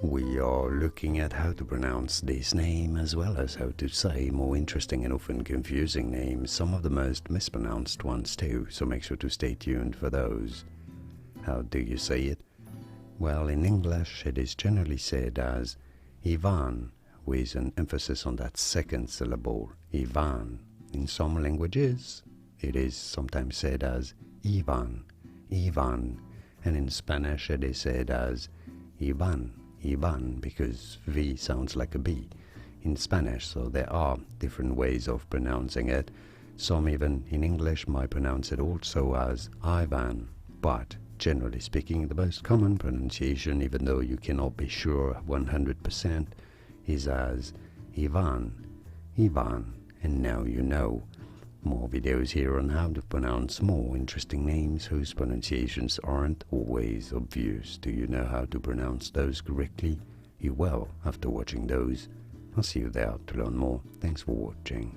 We are looking at how to pronounce this name as well as how to say more interesting and often confusing names, some of the most mispronounced ones too, so make sure to stay tuned for those. How do you say it? Well, in English it is generally said as Ivan, with an emphasis on that second syllable, Ivan. In some languages it is sometimes said as Ivan, Ivan, and in Spanish it is said as Ivan, Ivan, because V sounds like a B in Spanish, so there are different ways of pronouncing it. Some even in English might pronounce it also as Ivan, but generally speaking the most common pronunciation, even though you cannot be sure 100%, is as Ivan, Ivan, and now you know. More videos here on how to pronounce more interesting names whose pronunciations aren't always obvious. Do you know how to pronounce those correctly? You will after watching those. I'll see you there to learn more. Thanks for watching.